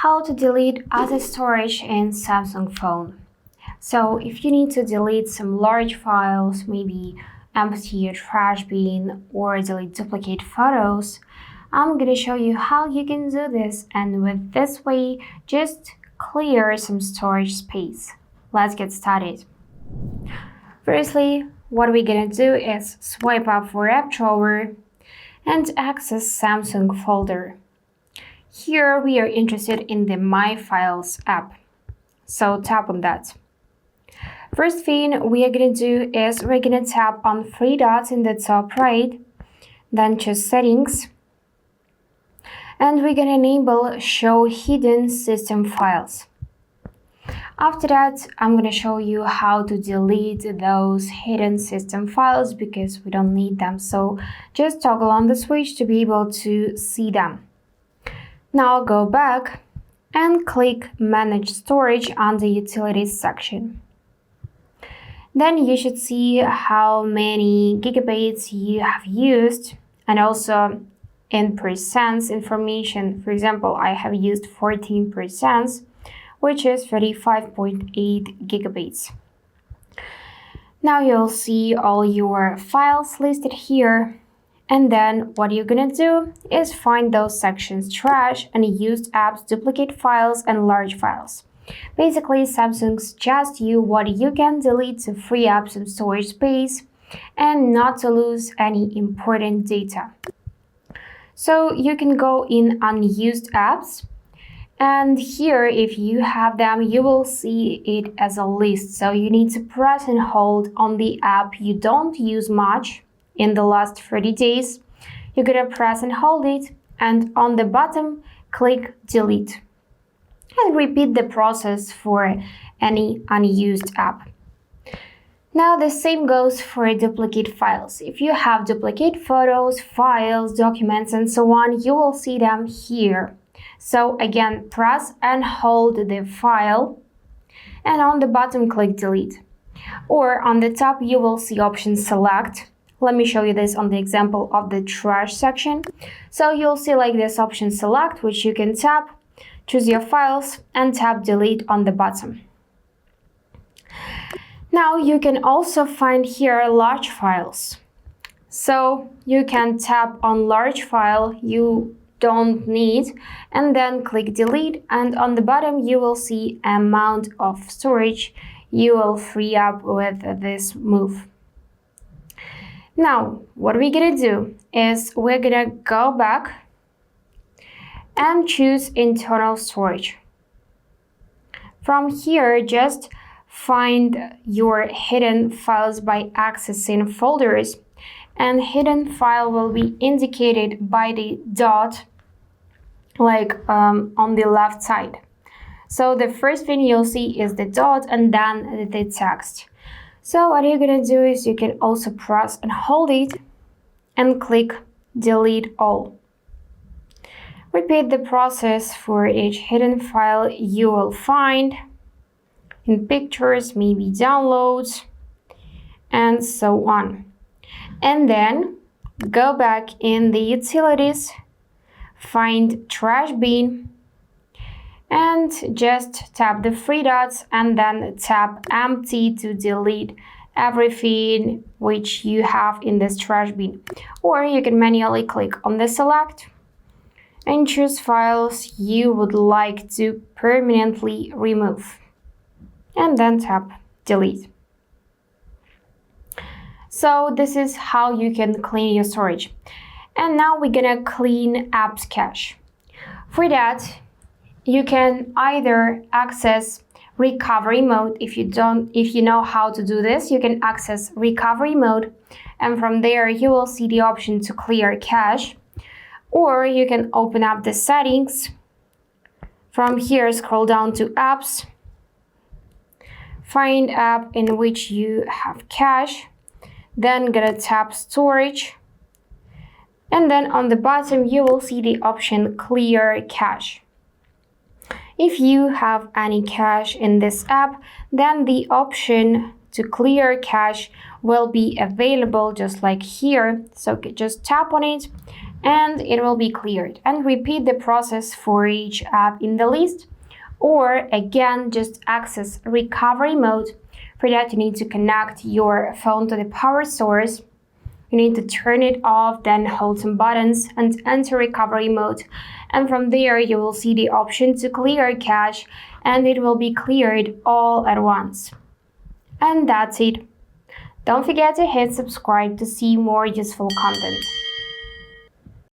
how to delete other storage in Samsung phone. So if you need to delete some large files, maybe empty a trash bin or delete duplicate photos, I'm gonna show you how you can do this, and with this way, just clear some storage space. Let's get started. Firstly, what we're gonna do is swipe up for app drawer and access Samsung folder. Here we are interested in the My Files app, so tap on that. First thing we are going to do is we're going to tap on three dots in the top right, then choose Settings, and we're going to enable Show Hidden System Files. After that, I'm going to show you how to delete those hidden system files because we don't need them, so just toggle on the switch to be able to see them. Now go back and click Manage Storage on the Utilities section. Then you should see how many gigabytes you have used and also in percents information. For example, I have used 14%, which is 35.8 gigabytes. Now you'll see all your files listed here. And then what you're gonna do is find those sections: trash, unused apps, duplicate files, and large files. Basically, Samsung suggests you what you can delete to free up some storage space and not to lose any important data. So you can go in unused apps, and here if you have them, you will see it as a list. So you need to press and hold on the app you don't use much in the last 30 days. You're gonna press and hold it, and on the bottom, click Delete. And repeat the process for any unused app. Now the same goes for duplicate files. If you have duplicate photos, files, documents, and so on, you will see them here. So again, press and hold the file, and on the bottom, click Delete. Or on the top, you will see option Select. Let me show you this on the example of the trash section. So you'll see like this option Select, which you can tap, choose your files, and tap Delete on the bottom. Now you can also find here large files. So you can tap on large file you don't need and then click Delete, and on the bottom you will see amount of storage you will free up with this move. Now, what we're gonna do is we're gonna go back and choose internal storage. From here, just find your hidden files by accessing folders, and hidden file will be indicated by the dot on the left side. So the first thing you'll see is the dot and then the text. So what you're gonna do is you can also press and hold it and click Delete All. Repeat the process for each hidden file you will find in pictures, maybe downloads, and so on. And then go back in the utilities, find trash bin, and just tap the three dots and then tap Empty to delete everything which you have in this trash bin. Or you can manually click on the Select and choose files you would like to permanently remove, and then tap Delete. So this is how you can clean your storage. And now we're gonna clean apps cache. For that, you can either access recovery mode. If you know how to do this, you can access recovery mode, and from there you will see the option to clear cache. Or you can open up the settings. From here, scroll down to apps, find app in which you have cache, then gonna tap storage, and then on the bottom you will see the option clear cache. If you have any cache in this app, then the option to clear cache will be available just like here. So just tap on it and it will be cleared. And repeat the process for each app in the list. Or again, just access recovery mode. For that, you need to connect your phone to the power source. You need to turn it off, then hold some buttons and enter recovery mode. And from there, you will see the option to clear cache, and it will be cleared all at once. And that's it. Don't forget to hit subscribe to see more useful content.